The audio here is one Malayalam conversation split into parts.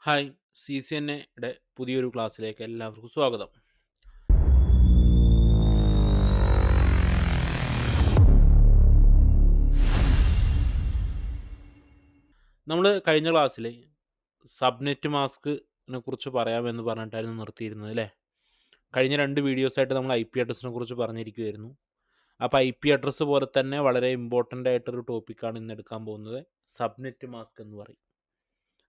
ഹായ്, CCNA പുതിയൊരു ക്ലാസ്സിലേക്ക് എല്ലാവർക്കും സ്വാഗതം. നമ്മൾ കഴിഞ്ഞ ക്ലാസ്സിൽ സബ്നെറ്റ് മാസ്കിനെ കുറിച്ച് പറയാമെന്ന് പറഞ്ഞിട്ടായിരുന്നു നിർത്തിയിരുന്നത് അല്ലേ? കഴിഞ്ഞ 2 വീഡിയോസായിട്ട് നമ്മൾ IP അഡ്രസ്സിനെ കുറിച്ച് പറഞ്ഞിരിക്കുകയായിരുന്നു. അപ്പോൾ IP അഡ്രസ്സ് പോലെ തന്നെ വളരെ ഇമ്പോർട്ടൻ്റ് ആയിട്ടൊരു ടോപ്പിക്കാണ് ഇന്ന് എടുക്കാൻ പോകുന്നത്. സബ്നെറ്റ് മാസ്ക് എന്ന് പറയും.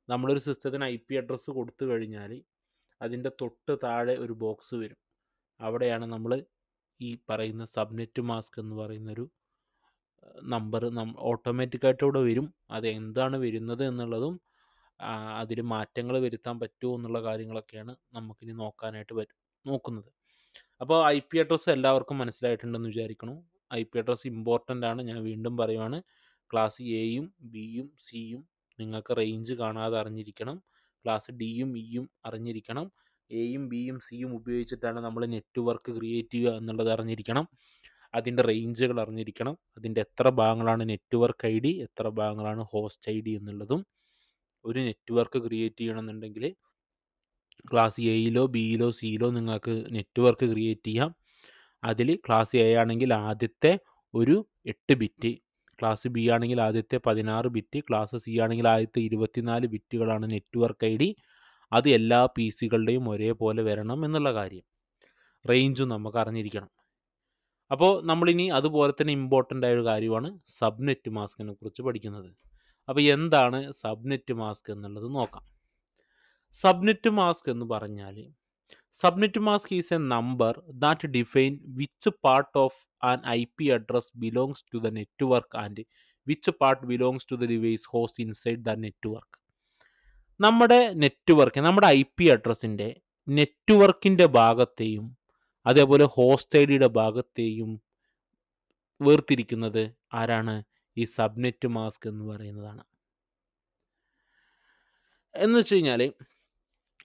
നമ്മളൊരു സിസ്റ്റത്തിന് IP അഡ്രസ്സ് കൊടുത്തു കഴിഞ്ഞാൽ അതിൻ്റെ തൊട്ട് താഴെ ഒരു ബോക്സ് വരും. അവിടെയാണ് നമ്മൾ ഈ പറയുന്ന സബ്നെറ്റ് മാസ്ക് എന്ന് പറയുന്നൊരു നമ്പർ ഓട്ടോമാറ്റിക്കായിട്ട് ഇവിടെ വരും. അത് എന്താണ് വരുന്നത് എന്നുള്ളതും അതിൽ മാറ്റങ്ങൾ വരുത്താൻ പറ്റുമോ എന്നുള്ള കാര്യങ്ങളൊക്കെയാണ് നമുക്കിനി നോക്കുന്നത്. അപ്പോൾ IP അഡ്രസ്സ് എല്ലാവർക്കും മനസ്സിലായിട്ടുണ്ടെന്ന് വിചാരിക്കണം. IP അഡ്രസ്സ് ഇമ്പോർട്ടൻ്റ് ആണ്. ഞാൻ വീണ്ടും പറയുവാണ്, ക്ലാസ് എയും ബിയും സിയും നിങ്ങൾക്ക് റേഞ്ച് കാണാതെ അറിഞ്ഞിരിക്കണം. ക്ലാസ് ഡിയും ഇയും അറിഞ്ഞിരിക്കണം. എയും ബിയും സിയും ഉപയോഗിച്ചിട്ടാണ് നമ്മൾ നെറ്റ്വർക്ക് ക്രിയേറ്റ് ചെയ്യുക എന്നുള്ളത് അറിഞ്ഞിരിക്കണം. അതിൻ്റെ റേഞ്ചുകൾ അറിഞ്ഞിരിക്കണം. അതിൻ്റെ എത്ര ഭാഗങ്ങളാണ് നെറ്റ്വർക്ക് ID, എത്ര ഭാഗങ്ങളാണ് ഹോസ്റ്റ് ID എന്നുള്ളതും. ഒരു നെറ്റ്വർക്ക് ക്രിയേറ്റ് ചെയ്യണമെന്നുണ്ടെങ്കിൽ ക്ലാസ് എയിലോ ബിയിലോ സിയിലോ നിങ്ങൾക്ക് നെറ്റ്വർക്ക് ക്രിയേറ്റ് ചെയ്യാം. അതിൽ ക്ലാസ് എ ആണെങ്കിൽ ആദ്യത്തെ ഒരു 8 ബിറ്റ്, ക്ലാസ് ബി ആണെങ്കിൽ ആദ്യത്തെ 16 ബിറ്റ്, ക്ലാസ് സി ആണെങ്കിൽ ആദ്യത്തെ 24 ബിറ്റുകളാണ് നെറ്റ്വർക്ക് ID. അത് എല്ലാ PC-കളുടെയും ഒരേപോലെ വരണം എന്നുള്ള കാര്യം. റേഞ്ചും നമുക്ക് അറിഞ്ഞിരിക്കണം. അപ്പോൾ നമ്മളിനി അതുപോലെ തന്നെ ഇമ്പോർട്ടൻ്റ് ആയ ഒരു കാര്യമാണ് സബ്നെറ്റ് മാസ്കിനെ കുറിച്ച് പഠിക്കുന്നത്. അപ്പോൾ എന്താണ് സബ്നെറ്റ് മാസ്ക് എന്നുള്ളത് നോക്കാം. സബ്നെറ്റ് മാസ്ക് എന്ന് പറഞ്ഞാൽ, subnet mask is a number that define which part of an IP address belongs to the network and which part belongs to the device host inside the network. നമ്മുടെ നമ്മുടെ IP അഡ്രസ്സിൻ്റെ നെറ്റ്വർക്കിൻ്റെ ഭാഗത്തെയും അതേപോലെ ഹോസ്റ്റ് ID ഭാഗത്തെയും വേർതിരിക്കുന്നത് ആരാണ്? ഈ സബ്നെറ്റ് മാസ്ക് എന്ന് പറയുന്നതാണ്. എന്ന് വെച്ച് കഴിഞ്ഞാൽ,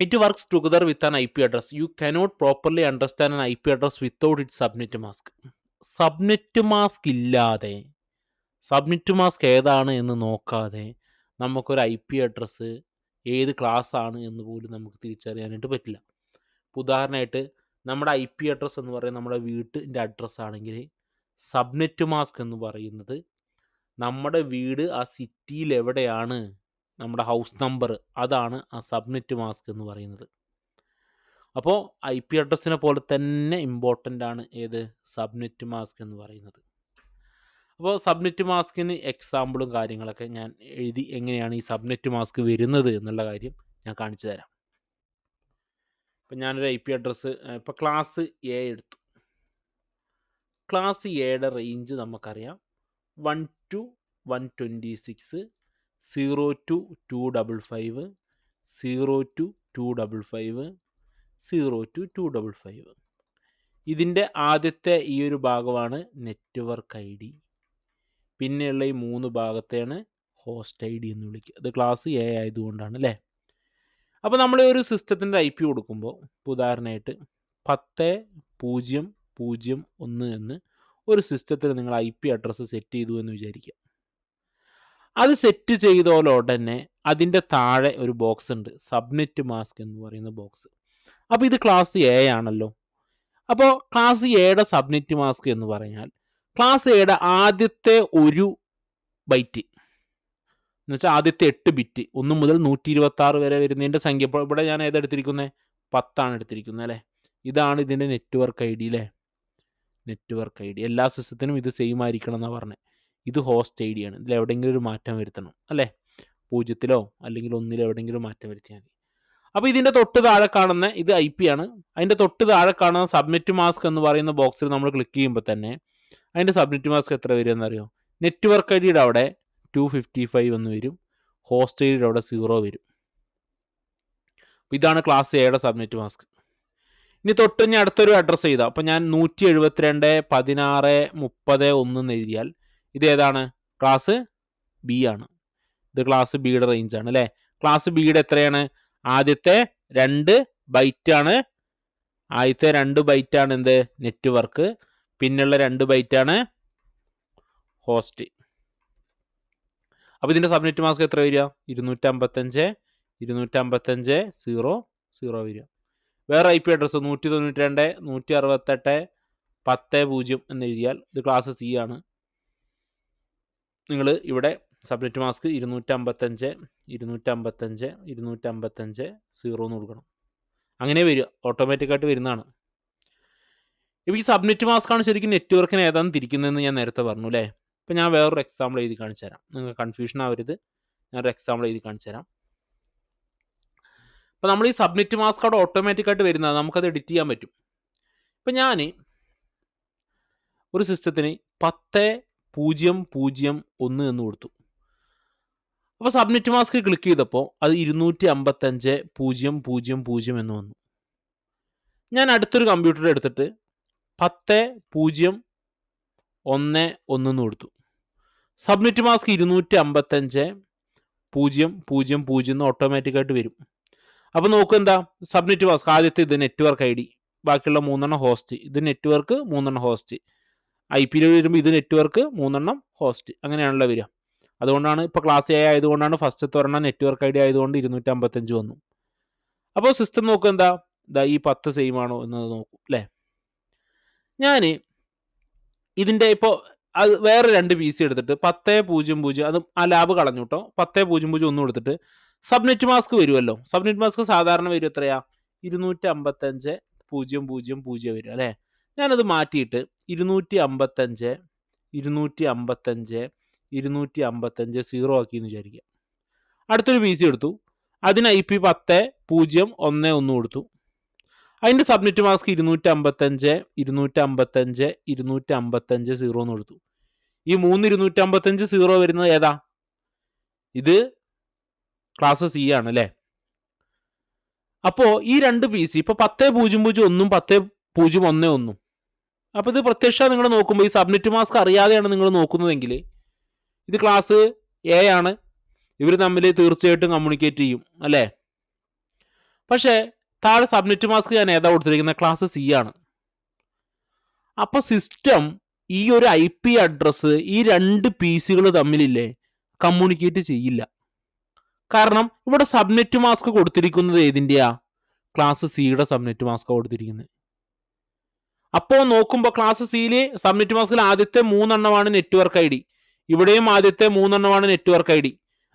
it works together with an IP address. You cannot properly understand an IP address without it subnet mask. Subnet mask ഇല്ലാതെ, സബ്നെറ്റ് മാസ്ക് ഏതാണ് എന്ന് നോക്കാതെ നമുക്കൊരു IP അഡ്രസ്സ് ഏത് ക്ലാസ് ആണ് എന്ന് പോലും നമുക്ക് തിരിച്ചറിയാനായിട്ട് പറ്റില്ല. ഉദാഹരണമായിട്ട് നമ്മുടെ IP അഡ്രസ്സ് എന്ന് പറയുന്നത് നമ്മുടെ വീട്ടിൻ്റെ അഡ്രസ്സ് ആണെങ്കിൽ, സബ്നെറ്റ് മാസ്ക് എന്ന് പറയുന്നത് നമ്മുടെ വീട് ആ സിറ്റിയിൽ എവിടെയാണ്, നമ്മുടെ ഹൗസ് നമ്പർ, അതാണ് ആ സബ്നെറ്റ് മാസ്ക് എന്ന് പറയുന്നത്. അപ്പോൾ IP അഡ്രസ്സിനെ പോലെ തന്നെ ഇമ്പോർട്ടൻ്റ് ആണ് ഏത്? സബ്നെറ്റ് മാസ്ക് എന്ന് പറയുന്നത്. അപ്പോൾ സബ്നെറ്റ് മാസ്കിന് എക്സാമ്പിളും കാര്യങ്ങളൊക്കെ ഞാൻ എഴുതി എങ്ങനെയാണ് ഈ സബ്നെറ്റ് മാസ്ക് വരുന്നത് എന്നുള്ള കാര്യം ഞാൻ കാണിച്ചു തരാം. ഇപ്പം ഞാനൊരു IP അഡ്രസ്സ്, ഇപ്പോൾ ക്ലാസ് എ എടുത്തു. ക്ലാസ് എയുടെ റേഞ്ച് നമുക്കറിയാം 1 to 126, 0 to 255, 0 to 255, 0 to 255. ഇതിൻ്റെ ആദ്യത്തെ ഈ ഒരു ഭാഗമാണ് നെറ്റ്വർക്ക് ID. പിന്നെയുള്ള ഈ 3 ഭാഗത്തെയാണ് ഹോസ്റ്റ് ID എന്ന് വിളിക്കുക. അത് ക്ലാസ് എ ആയതുകൊണ്ടാണ് അല്ലേ? അപ്പോൾ നമ്മൾ ഒരു സിസ്റ്റത്തിൻ്റെ IP കൊടുക്കുമ്പോൾ, ഉദാഹരണമായിട്ട് 10.0.0.1 എന്ന് ഒരു സിസ്റ്റത്തിൽ നിങ്ങൾ IP അഡ്രസ്സ് സെറ്റ് ചെയ്തു എന്ന് വിചാരിക്കുക. അത് സെറ്റ് ചെയ്തോലെ ഉടനെ അതിൻ്റെ താഴെ ഒരു ബോക്സ് ഉണ്ട്, സബ്നെറ്റ് മാസ്ക് എന്ന് പറയുന്ന ബോക്സ്. അപ്പോൾ ഇത് ക്ലാസ് എ ആണല്ലോ. അപ്പോൾ ക്ലാസ് എയുടെ സബ്നെറ്റ് മാസ്ക് എന്ന് പറഞ്ഞാൽ ക്ലാസ് എയുടെ ആദ്യത്തെ ഒരു ബൈറ്റ് എന്ന് വെച്ചാൽ ആദ്യത്തെ 8 ബിറ്റ്, 1 മുതൽ 126 വരെ വരുന്നതിൻ്റെ സംഖ്യ. ഇപ്പോൾ ഇവിടെ ഞാൻ ഏതെടുത്തിരിക്കുന്നത്? 10 എടുത്തിരിക്കുന്നത് അല്ലേ? ഇതാണ് ഇതിൻ്റെ നെറ്റ്വർക്ക് ID അല്ലേ? നെറ്റ്വർക്ക് ID എല്ലാ സിസ്റ്റത്തിനും ഇത് സെയിം ആയിരിക്കണം എന്നാണ് പറഞ്ഞത്. ഇത് ഹോസ്റ്റ് ID ആണ്. ഇതിൽ എവിടെയെങ്കിലും ഒരു മാറ്റം വരുത്തണം അല്ലേ? 0 അല്ലെങ്കിൽ 1 എവിടെയെങ്കിലും മാറ്റം വരുത്തിയാൽ മതി. അപ്പോൾ ഇതിൻ്റെ തൊട്ട് താഴെ കാണുന്ന ഇത് IP ആണ്. അതിൻ്റെ തൊട്ട് താഴെ കാണുന്ന സബ്നെറ്റ് മാസ്ക് എന്ന് പറയുന്ന ബോക്സിൽ നമ്മൾ ക്ലിക്ക് ചെയ്യുമ്പോൾ തന്നെ അതിൻ്റെ സബ്നെറ്റ് മാസ്ക് എത്ര വരും എന്നറിയോ? നെറ്റ്വർക്ക് IDയുടെ അവിടെ 255 എന്ന് വരും, ഹോസ്റ്റ് IDയുടെ അവിടെ 0 വരും. ഇതാണ് ക്ലാസ് എയുടെ സബ്നെറ്റ് മാസ്ക്. ഇനി തൊട്ട് ഇനി അടുത്തൊരു അഡ്രസ്സ് ചെയ്താൽ, അപ്പോൾ ഞാൻ 172.16.30.1 എന്ന് എഴുതിയാൽ ഇത് ഏതാണ്? ക്ലാസ് ബി ആണ്. ഇത് ക്ലാസ് ബിയുടെ റേഞ്ച് ആണ് അല്ലേ? ക്ലാസ് ബിയുടെ എത്രയാണ്? ആദ്യത്തെ 2 ബൈറ്റാണ്. ആദ്യത്തെ 2 ബൈറ്റാണ് എന്ത്? നെറ്റ്വർക്ക്. പിന്നുള്ള 2 ബൈറ്റാണ് ഹോസ്റ്റ്. അപ്പോൾ ഇതിൻ്റെ സബ്നെറ്റ് മാസ്ക് എത്ര വരിക? 255 255 0 0 വരിക. വേറെ IP അഡ്രസ്സ് 192 168 10 എന്ന് എഴുതിയാൽ ഇത് ക്ലാസ് C ആണ്. നിങ്ങൾ ഇവിടെ സബ്നെറ്റ് മാസ്ക് 255 255 255 0 എന്ന് കൊടുക്കണം. അങ്ങനെ വരിക, ഓട്ടോമാറ്റിക്കായിട്ട് വരുന്നതാണ്. ഇപ്പോൾ ഈ സബ്നെറ്റ് മാസ്ക് ആണ് ശരിക്കും നെറ്റ്വർക്കിന് ഏതാണ് തിരിക്കുന്നതെന്ന് ഞാൻ നേരത്തെ പറഞ്ഞു അല്ലേ. ഇപ്പം ഞാൻ വേറൊരു എക്സാമ്പിൾ എഴുതി കാണിച്ചു തരാം, നിങ്ങൾ കൺഫ്യൂഷൻ ആവരുത്. ഞാനൊരു എക്സാമ്പിൾ എഴുതി കാണിച്ചു തരാം. അപ്പോൾ നമ്മൾ ഈ സബ്നെറ്റ് മാസ്ക് അവിടെ ഓട്ടോമാറ്റിക്കായിട്ട് വരുന്നത്, നമുക്കത് എഡിറ്റ് ചെയ്യാൻ പറ്റും. ഇപ്പം ഞാൻ ഒരു സിസ്റ്റത്തിന് 10.0.0.1 എന്ന് കൊടുത്തു. അപ്പോൾ സബ്നെറ്റ് മാസ്ക് ക്ലിക്ക് ചെയ്തപ്പോൾ അത് 255.0.0.0 എന്ന് വന്നു. ഞാൻ അടുത്തൊരു കമ്പ്യൂട്ടർ എടുത്തിട്ട് 10.0.1.1 എന്ന് കൊടുത്തു. സബ്നെറ്റ് മാസ്ക് 255.0.0.0 എന്ന് ഓട്ടോമാറ്റിക്കായിട്ട് വരും. അപ്പോൾ നോക്കുക എന്താ, സബ്നെറ്റ് മാസ്ക് ആദ്യത്തെ ഇത് നെറ്റ്വർക്ക് ID, ബാക്കിയുള്ള 3 ഹോസ്റ്റ്, ഇത് നെറ്റ്വർക്ക് 3 ഹോസ്റ്റ്, IP വരുമ്പോൾ ഇത് നെറ്റ്വർക്ക് 3 ഹോസ്റ്റ്, അങ്ങനെയാണല്ലോ വരിക. അതുകൊണ്ടാണ് ഇപ്പോൾ ക്ലാസ് A ആയതുകൊണ്ടാണ് ഫസ്റ്റത്തെ ഒരെണ്ണം നെറ്റ്വർക്ക് ID ആയതുകൊണ്ട് 255 വന്നു. അപ്പോൾ സിസ്റ്റം നോക്കുക എന്താ, ഇതാ ഈ 10 സെയിം ആണോ എന്നത് നോക്കും അല്ലേ. ഞാൻ ഇതിൻ്റെ ഇപ്പോൾ അത് വേറെ 2 PC എടുത്തിട്ട് 10.0.0 അത് ആ ലാബ് കളഞ്ഞു കേട്ടോ, 10.0.0.1 എടുത്തിട്ട് സബ്നെറ്റ് മാസ്ക് വരുമല്ലോ. സബ്നെറ്റ് മാസ്ക് സാധാരണ വരും എത്രയാ, 255.0.0.0 വരും അല്ലേ. ഞാനത് മാറ്റിയിട്ട് 255 255 255 0 ആക്കി എന്ന് വിചാരിക്കുക. അടുത്തൊരു PC എടുത്തു, അതിന് IP 10.0.1.1 കൊടുത്തു. അതിൻ്റെ സബ്നെറ്റ് മാസ്ക് 255 255 255 0 എന്ന് കൊടുത്തു. ഈ 3 255 0 വരുന്നത് ഏതാ, ഇത് ക്ലാസ് C ആണ് അല്ലേ. അപ്പോൾ ഈ 2 PC ഇപ്പോൾ 10.0.0.1 10.0.1.1. അപ്പോൾ ഇത് പ്രത്യക്ഷ നിങ്ങൾ നോക്കുമ്പോൾ ഈ സബ്നെറ്റ് മാസ്ക് അറിയാതെയാണ് നിങ്ങൾ നോക്കുന്നതെങ്കിൽ ഇത് ക്ലാസ് A ആണ്, ഇവർ തമ്മിൽ തീർച്ചയായിട്ടും കമ്മ്യൂണിക്കേറ്റ് ചെയ്യും അല്ലേ. പക്ഷേ താഴെ സബ്നെറ്റ് മാസ്ക് ഞാൻ ഏതാ കൊടുത്തിരിക്കുന്നത്, ക്ലാസ് C ആണ്. അപ്പോൾ സിസ്റ്റം ഈ ഒരു IP അഡ്രസ്സ് ഈ 2 PCകൾ തമ്മിലില്ലേ കമ്മ്യൂണിക്കേറ്റ് ചെയ്യില്ല. കാരണം ഇവിടെ സബ്നെറ്റ് മാസ്ക് കൊടുത്തിരിക്കുന്നത് ഏതിൻ്റെയാ, ക്ലാസ് Cയുടെ സബ്നെറ്റ് മാസ്ക് കൊടുത്തിരിക്കുന്നത്. അപ്പോൾ നോക്കുമ്പോൾ ക്ലാസ് Cയിൽ സബ്നെറ്റ് മാസ്കിൽ ആദ്യത്തെ 3 എണ്ണമാണ് നെറ്റ്വർക്ക് ID, ഇവിടെയും ആദ്യത്തെ 3 എണ്ണമാണ് നെറ്റ്വർക്ക് ID.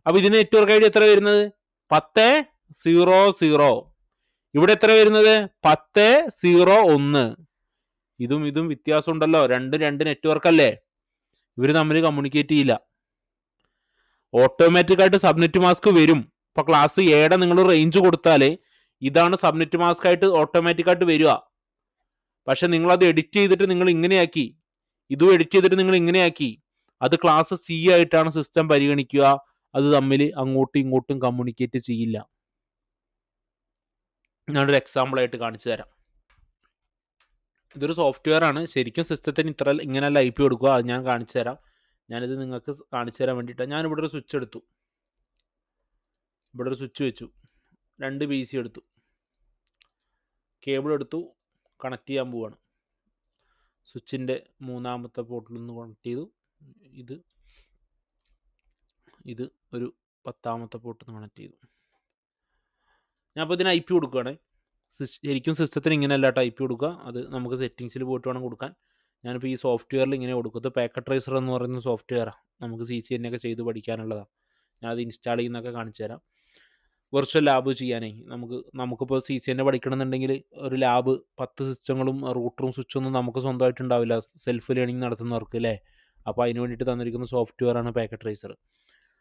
അപ്പോൾ ഇതിന് നെറ്റ്വർക്ക് ID എത്ര വരുന്നത്, 10.0.0. ഇവിടെ എത്ര വരുന്നത്, 10.0.1. ഇതും വ്യത്യാസം ഉണ്ടല്ലോ, 2 നെറ്റ്വർക്ക് അല്ലേ, ഇവർ തമ്മിൽ കമ്മ്യൂണിക്കേറ്റ് ചെയ്യില്ല. ഓട്ടോമാറ്റിക്കായിട്ട് സബ്നെറ്റ് മാസ്ക് വരും. ഇപ്പോൾ ക്ലാസ് Aയുടെ നിങ്ങൾ റേഞ്ച് കൊടുത്താൽ ഇതാണ് സബ്നെറ്റ് മാസ്ക് ആയിട്ട് ഓട്ടോമാറ്റിക്കായിട്ട് വരിക. പക്ഷെ നിങ്ങളത് എഡിറ്റ് ചെയ്തിട്ട് നിങ്ങൾ ഇങ്ങനെയാക്കി, ഇതും എഡിറ്റ് ചെയ്തിട്ട് നിങ്ങൾ ഇങ്ങനെയാക്കി, അത് ക്ലാസ് C ആയിട്ടാണ് സിസ്റ്റം പരിഗണിക്കുക. അത് തമ്മിൽ അങ്ങോട്ടും ഇങ്ങോട്ടും കമ്മ്യൂണിക്കേറ്റ് ചെയ്യില്ല. ഞാനൊരു എക്സാമ്പിൾ ആയിട്ട് കാണിച്ചു തരാം. ഇതൊരു സോഫ്റ്റ്വെയർ ആണ്, ശരിക്കും സിസ്റ്റത്തിന് ഇങ്ങനെയല്ല IP കൊടുക്കുക, അത് ഞാൻ കാണിച്ചു തരാം. ഞാനിത് നിങ്ങൾക്ക് കാണിച്ചു തരാൻ വേണ്ടിയിട്ടാണ്. ഞാനിവിടെ ഒരു സ്വിച്ച് എടുത്തു, ഇവിടെ ഒരു സ്വിച്ച് വെച്ചു, 2 PC എടുത്തു, കേബിൾ എടുത്തു, കണക്ട് ചെയ്യാൻ പോവാണ്. സ്വിച്ചിൻ്റെ 3ാമത്തെ പോർട്ടിൽ നിന്ന് കണക്ട് ചെയ്തു, ഇത് ഒരു 10ാമത്തെ പോർട്ടിൽ നിന്ന് കണക്ട് ചെയ്തു. ഞാൻ അപ്പോൾ ഇതിന് IP കൊടുക്കുകയാണ്. ശരിക്കും സിസ്റ്റത്തിന് ഇങ്ങനെയല്ല IP കൊടുക്കുക, അത് നമുക്ക് സെറ്റിങ്സിൽ പോയിട്ട് വേണം കൊടുക്കാൻ. ഞാനിപ്പോൾ ഈ സോഫ്റ്റ്വെയറിൽ ഇങ്ങനെ കൊടുക്കും. ഇത് പാക്കറ്റ് ട്രേസർ എന്ന് പറയുന്ന സോഫ്റ്റ്വെയറാണ്, നമുക്ക് CCNA ഒക്കെ ചെയ്ത് പഠിക്കാനുള്ളതാണ്. ഞാനത് ഇൻസ്റ്റാൾ ചെയ്യുന്നതൊക്കെ കാണിച്ചു തരാം. വെർച്വൽ ലാബ് ചെയ്യാനേ നമുക്കിപ്പോൾ CCNA പഠിക്കണമെന്നുണ്ടെങ്കിൽ ഒരു ലാബ് 10 സിസ്റ്റങ്ങളും റൂട്ടറും സ്വിച്ചൊന്നും നമുക്ക് സ്വന്തമായിട്ടുണ്ടാവില്ല, സെൽഫ് ലേണിംഗ് നടത്തുന്നവർക്ക് അല്ലേ. അപ്പോൾ അതിന് വേണ്ടിയിട്ട് തന്നിരിക്കുന്ന സോഫ്റ്റ്വെയറാണ് പാക്കറ്റ് ട്രേസർ.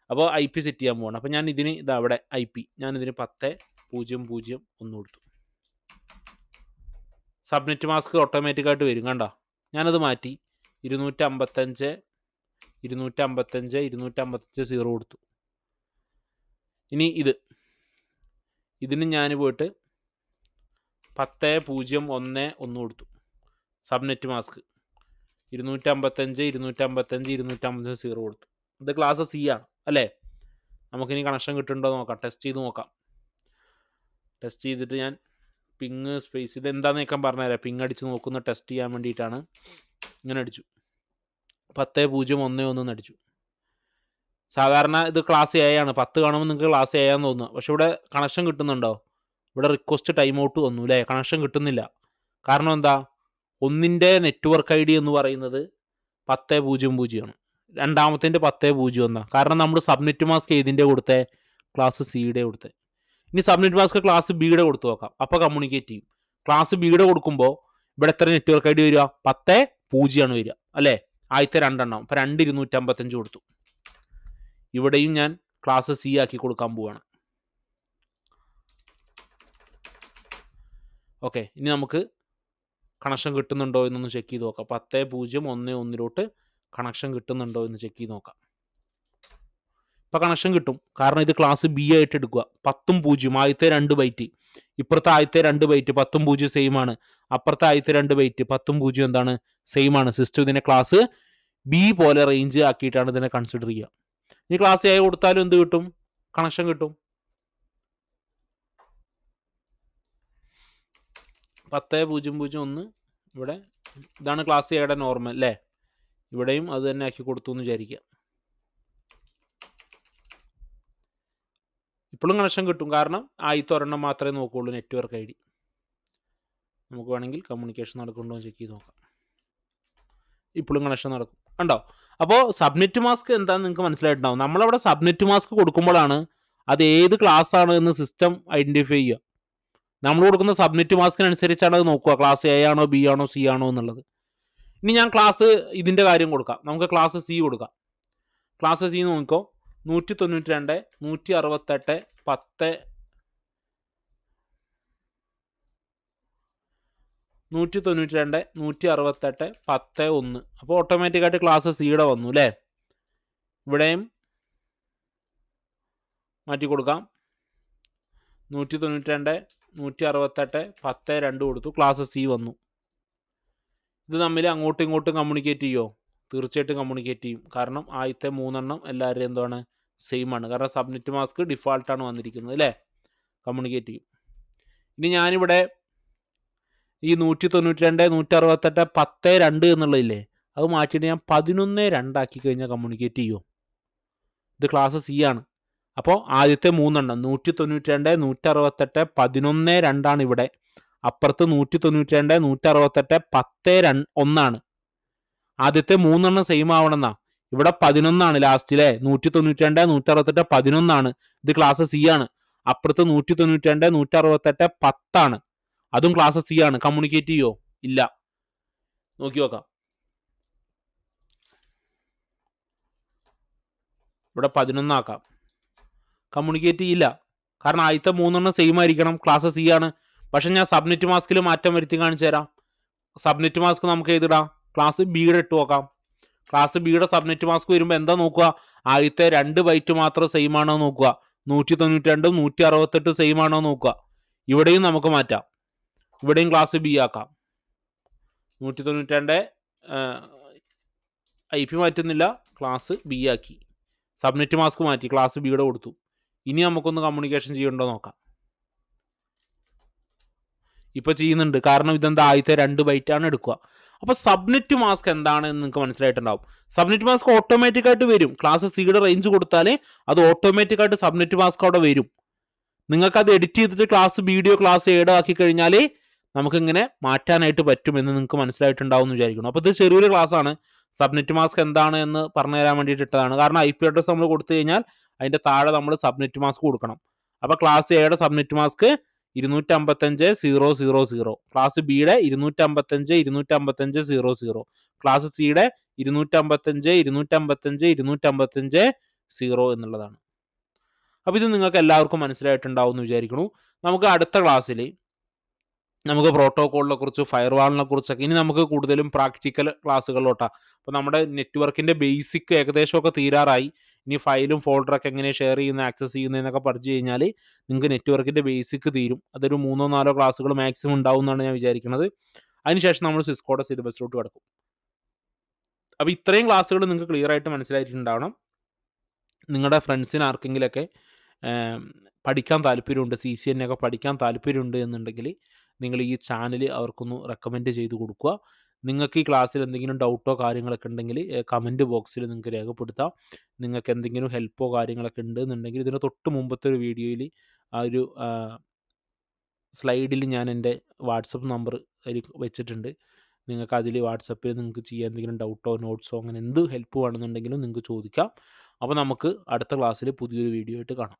അപ്പോൾ IP സെറ്റ് ചെയ്യാൻ പോകണം. അപ്പോൾ ഞാൻ ഇതിന് അവിടെ IP ഞാനിതിന് 10.0.0.1 കൊടുത്തു. സബ്നെറ്റ് മാസ്ക് ഓട്ടോമാറ്റിക്കായിട്ട് വരും, കണ്ടോ. ഞാനത് മാറ്റി 255 255 255 0 കൊടുത്തു. ഇനി ഇതിന് ഞാൻ പോയിട്ട് 10.0.1.1 കൊടുത്തു. സബ്നെറ്റ് മാസ്ക് 255 255 255 0 കൊടുത്തു. ഇത് ക്ലാസ് C ആണ് അല്ലേ. നമുക്കിനി കണക്ഷൻ കിട്ടുന്നുണ്ടോ നോക്കാം, ടെസ്റ്റ് ചെയ്ത് നോക്കാം. ടെസ്റ്റ് ചെയ്തിട്ട് ഞാൻ പിങ് സ്പേസ് ഇതെന്താണെന്ന് ഞാൻ പറഞ്ഞുതരാം. പിങ് അടിച്ച് നോക്കുന്ന ടെസ്റ്റ് ചെയ്യാൻ വേണ്ടിയിട്ടാണ്. ഇങ്ങനെ അടിച്ചു 10.0.1.1 അടിച്ചു. സാധാരണ ഇത് ക്ലാസ് എ ആണ്. 10 കാണുമ്പോൾ നിങ്ങൾക്ക് ക്ലാസ് എ ആണെന്ന് തോന്നുക. പക്ഷെ ഇവിടെ കണക്ഷൻ കിട്ടുന്നുണ്ടോ? ഇവിടെ റിക്വസ്റ്റ് ടൈം ഔട്ട് വന്നു അല്ലേ? കണക്ഷൻ കിട്ടുന്നില്ല. കാരണം എന്താ? ഒന്നിൻ്റെ നെറ്റ്വർക്ക് ഐ ഡി എന്ന് പറയുന്നത് 10.00 ആണ്. രണ്ടാമത്തേൻ്റെ 10.01. കാരണം നമ്മൾ സബ്നെറ്റ് മാസ്ക് ഏതിൻ്റെ കൊടുത്തേ? ക്ലാസ് സിയുടെ കൊടുത്തേ. ഇനി സബ്നെറ്റ് മാസ്ക് ക്ലാസ് ബിയുടെ കൊടുത്തു നോക്കാം. അപ്പോൾ കമ്മ്യൂണിക്കേറ്റ് ചെയ്യും. ക്ലാസ് ബിയുടെ കൊടുക്കുമ്പോൾ ഇവിടെ എത്ര നെറ്റ്വർക്ക് ഐ ഡി വരിക? 10.0 ആണ് വരിക അല്ലേ? ആദ്യത്തെ 2 എണ്ണം. അപ്പോൾ 2,255 കൊടുത്തു. ഇവിടെയും ഞാൻ ക്ലാസ് സി ആക്കി കൊടുക്കാൻ പോവാണ്. ഓക്കെ, ഇനി നമുക്ക് കണക്ഷൻ കിട്ടുന്നുണ്ടോ എന്നൊന്ന് ചെക്ക് ചെയ്ത് നോക്കാം. 10.0.1 കണക്ഷൻ കിട്ടുന്നുണ്ടോ എന്ന് ചെക്ക് ചെയ്ത് നോക്കാം. ഇപ്പോൾ കണക്ഷൻ കിട്ടും. കാരണം ഇത് ക്ലാസ് ബി ആയിട്ട് എടുക്കുക. 10ഉം 0 ആദ്യത്തെ 2 ബൈറ്റ്, ഇപ്പുറത്തെ ആദ്യത്തെ 2 ബൈറ്റ് 10ഉം 0 സെയിം ആണ്. അപ്പുറത്തെ ആദ്യത്തെ 2 ബൈറ്റ് 10ഉം 0 എന്താണ്? സെയിം ആണ്. സിസ്റ്റം ഇതിനെ ക്ലാസ് ബി പോലെ റേഞ്ച് ആക്കിയിട്ടാണ് ഇതിനെ കൺസിഡർ ചെയ്യുക. ഇനി ക്ലാസ് എ കൊടുത്താലും എന്ത് കിട്ടും? കണക്ഷൻ കിട്ടും. 10.0.1 ഇവിടെ ഇതാണ് ക്ലാസ് എയുടെ നോർമൽ അല്ലേ? ഇവിടെയും അത് തന്നെ ആക്കി കൊടുത്തു എന്ന് വിചാരിക്കുക. ഇപ്പോഴും കണക്ഷൻ കിട്ടും. കാരണം ആദ്യത്തെ ഒരെണ്ണം മാത്രമേ നോക്കുകയുള്ളൂ നെറ്റ്വർക്ക് ഐ ഡി. നമുക്ക് വേണമെങ്കിൽ കമ്മ്യൂണിക്കേഷൻ നടക്കുന്നുണ്ടോ എന്ന് ചെക്ക് ചെയ്ത് നോക്കാം. ഇപ്പോഴും കണക്ഷൻ നടക്കും. കണ്ടോ? അപ്പോൾ സബ്നെറ്റ് മാസ്ക് എന്താണെന്ന് നിങ്ങൾക്ക് മനസ്സിലായിട്ടുണ്ടാവും. നമ്മളവിടെ സബ്നെറ്റ് മാസ്ക് കൊടുക്കുമ്പോഴാണ് അത് ഏത് ക്ലാസ് ആണ് എന്ന് സിസ്റ്റം ഐഡൻറ്റിഫൈ ചെയ്യുക. നമ്മൾ കൊടുക്കുന്ന സബ്നെറ്റ് മാസ്കിനനുസരിച്ചാണ് അത് നോക്കുക, ക്ലാസ് എ ആണോ ബി ആണോ സി ആണോ എന്നുള്ളത്. ഇനി ഞാൻ ക്ലാസ് ഇതിൻ്റെ കാര്യം കൊടുക്കാം. നമുക്ക് ക്ലാസ് സി കൊടുക്കാം. ക്ലാസ് സി നോക്കിക്കോ. 192, 168, 10, 192, 168, 10, 1. അപ്പോൾ ഓട്ടോമാറ്റിക്കായിട്ട് ക്ലാസ് സിയുടെ വന്നു അല്ലേ? ഇവിടെയും മാറ്റി കൊടുക്കാം. 192, 168, 10, 2 കൊടുത്തു. ക്ലാസ് സി വന്നു. ഇത് തമ്മിൽ അങ്ങോട്ടും ഇങ്ങോട്ടും കമ്മ്യൂണിക്കേറ്റ് ചെയ്യുമോ? തീർച്ചയായിട്ടും കമ്മ്യൂണിക്കേറ്റ് ചെയ്യും. കാരണം ആദ്യത്തെ 3 എണ്ണം എല്ലാവരുടെയും എന്താണ്? സെയിം ആണ്. കാരണം സബ്നെറ്റ് മാസ്ക് ഡിഫാൾട്ടാണ് വന്നിരിക്കുന്നത് അല്ലേ? കമ്മ്യൂണിക്കേറ്റ് ചെയ്യും. ഇനി ഞാനിവിടെ ഈ 192, 168, 10, 2 എന്നുള്ളതില്ലേ, അത് മാറ്റിയിട്ട് ഞാൻ 11.2 ആക്കി കഴിഞ്ഞാൽ കമ്മ്യൂണിക്കേറ്റ് ചെയ്യുമോ? ഇത് ക്ലാസ് സി ആണ്. അപ്പോൾ ആദ്യത്തെ 3 എണ്ണം 192, 168, 11.2 ആണ് ഇവിടെ. അപ്പുറത്ത് 192, 168, 10, 1 ആദ്യത്തെ 3 എണ്ണം സെയിം ആവണമെന്നാ. ഇവിടെ 11 ലാസ്റ്റിലെ 192, 168, 11. ഇത് ക്ലാസ് സി ആണ്. അപ്പുറത്ത് 192, 168, 10. അതും ക്ലാസ് സി ആണ്. കമ്മ്യൂണിക്കേറ്റ് ചെയ്യോ? ഇല്ല. നോക്കി നോക്കാം. ഇവിടെ 11 ആക്കാം. കമ്മ്യൂണിക്കേറ്റ് ചെയ്യില്ല. കാരണം ആദ്യത്തെ 3 എണ്ണം സെയിം ആയിരിക്കണം. ക്ലാസ് സി ആണ്. പക്ഷെ ഞാൻ സബ്നെറ്റ് മാസ്കിൽ മാറ്റം വരുത്തി കാണിച്ചു തരാം. സബ്നെറ്റ് മാസ്ക് നമുക്ക് എഴുതിടാം. ക്ലാസ് ബിയുടെ ഇട്ട് നോക്കാം. ക്ലാസ് ബിയുടെ സബ്നെറ്റ് മാസ്ക് വരുമ്പോൾ എന്താ നോക്കുക? ആദ്യത്തെ 2 ബൈറ്റ് മാത്രം സെയിം ആണോ നോക്കുക. 192, 168 സെയിം ആണോ നോക്കുക. ഇവിടെയും നമുക്ക് മാറ്റാം. ഇവിടെയും ക്ലാസ് ബി ആക്കാം. 192 ഐ പി മാറ്റുന്നില്ല, ക്ലാസ് ബി ആക്കി. സബ്നെറ്റ് മാസ്ക് മാറ്റി, ക്ലാസ് ബിയുടെ കൊടുത്തു. ഇനി നമുക്കൊന്ന് കമ്മ്യൂണിക്കേഷൻ ചെയ്യണ്ടോ നോക്കാം. ഇപ്പോൾ ചെയ്യുന്നുണ്ട്. കാരണം ഇതെന്താ? ആദ്യത്തെ 2 ബൈറ്റാണ് എടുക്കുക. അപ്പോൾ സബ്നെറ്റ് മാസ്ക് എന്താണെന്ന് നിങ്ങൾക്ക് മനസ്സിലായിട്ടുണ്ടാവും. സബ്നെറ്റ് മാസ്ക് ഓട്ടോമാറ്റിക്കായിട്ട് വരും. ക്ലാസ് സിയുടെ റേഞ്ച് കൊടുത്താൽ അത് ഓട്ടോമാറ്റിക്കായിട്ട് സബ്നെറ്റ് മാസ്ക് അവിടെ വരും. നിങ്ങൾക്കത് എഡിറ്റ് ചെയ്തിട്ട് ക്ലാസ് ബിയുടെയോ ക്ലാസ് എയുടെ ആക്കി കഴിഞ്ഞാൽ നമുക്കിങ്ങനെ മാറ്റാനായിട്ട് പറ്റുമെന്ന് നിങ്ങൾക്ക് മനസ്സിലായിട്ടുണ്ടാവും എന്ന് വിചാരിക്കുന്നു. അപ്പോൾ ഇത് ചെറിയൊരു ക്ലാസ്സാണ്. സബ്നെറ്റ് മാസ്ക് എന്താണ് എന്ന് പറഞ്ഞു തരാൻ വേണ്ടിയിട്ട് ഇട്ടതാണ്. കാരണം ഐ പി അഡ്രസ് നമ്മൾ കൊടുത്തു കഴിഞ്ഞാൽ അതിൻ്റെ താഴെ നമ്മൾ സബ്നെറ്റ് മാസ്ക് കൊടുക്കണം. അപ്പോൾ ക്ലാസ് എയുടെ സബ്നെറ്റ് മാസ്ക് 255.0.0.0, ക്ലാസ് ബിയുടെ 255.255.0.0, ക്ലാസ് സിയുടെ 255.255.255.0 എന്നുള്ളതാണ്. അപ്പോൾ ഇത് നിങ്ങൾക്ക് എല്ലാവർക്കും മനസ്സിലായിട്ടുണ്ടാവും എന്ന് വിചാരിക്കുന്നു. നമുക്ക് അടുത്ത ക്ലാസ്സിൽ നമുക്ക് പ്രോട്ടോക്കോളിനെ കുറിച്ച്, ഫയർവാളിനെ കുറിച്ചൊക്കെ ഇനി നമുക്ക് കൂടുതലും പ്രാക്ടിക്കൽ ക്ലാസ്സുകളിലോട്ടാണ്. അപ്പോൾ നമ്മുടെ നെറ്റ്വർക്കിൻ്റെ ബേസിക് ഏകദേശമൊക്കെ തീരാറായി. ഇനി ഫയലും ഫോൾഡറൊക്കെ എങ്ങനെ ഷെയർ ചെയ്യുന്ന, ആക്സസ് ചെയ്യുന്നതെന്നൊക്കെ പഠിച്ചു കഴിഞ്ഞാൽ നിങ്ങൾക്ക് നെറ്റ്വർക്കിൻ്റെ ബേസിക് തീരും. അതൊരു 3-4 ക്ലാസ്സുകൾ മാക്സിമം ഉണ്ടാവും എന്നാണ് ഞാൻ വിചാരിക്കുന്നത്. അതിനുശേഷം നമ്മൾ സിസ്കോയുടെ സിലബസിലോട്ട് കിടക്കും. അപ്പോൾ ഇത്രയും ക്ലാസ്സുകൾ നിങ്ങൾക്ക് ക്ലിയർ ആയിട്ട് മനസ്സിലായിട്ടുണ്ടാവണം. നിങ്ങളുടെ ഫ്രണ്ട്സിന് ആർക്കെങ്കിലൊക്കെ പഠിക്കാൻ താല്പര്യമുണ്ട്, CCNA ഒക്കെ പഠിക്കാൻ താല്പര്യമുണ്ട് എന്നുണ്ടെങ്കിൽ നിങ്ങൾ ഈ ചാനൽ അവർക്കൊന്ന് റെക്കമെൻഡ് ചെയ്ത് കൊടുക്കുക. നിങ്ങൾക്ക് ഈ ക്ലാസ്സിൽ എന്തെങ്കിലും ഡൗട്ടോ കാര്യങ്ങളൊക്കെ ഉണ്ടെങ്കിൽ കമൻറ്റ് ബോക്സിൽ നിങ്ങൾക്ക് രേഖപ്പെടുത്താം. നിങ്ങൾക്ക് എന്തെങ്കിലും ഹെൽപ്പോ കാര്യങ്ങളൊക്കെ ഉണ്ടെന്നുണ്ടെങ്കിൽ ഇതിന് തൊട്ട് മുമ്പത്തെ ഒരു വീഡിയോയിൽ ആ ഒരു സ്ലൈഡിൽ ഞാൻ എൻ്റെ വാട്സപ്പ് നമ്പർ അതിൽ വെച്ചിട്ടുണ്ട്. നിങ്ങൾക്ക് അതിൽ വാട്സപ്പിൽ നിങ്ങൾക്ക് ചെയ്യാൻ എന്തെങ്കിലും ഡൗട്ടോ നോട്ട്സോ അങ്ങനെ എന്ത് ഹെൽപ്പ് വേണമെന്നുണ്ടെങ്കിലും നിങ്ങൾക്ക് ചോദിക്കാം. അപ്പോൾ നമുക്ക് അടുത്ത ക്ലാസ്സിൽ പുതിയൊരു വീഡിയോ ആയിട്ട് കാണാം.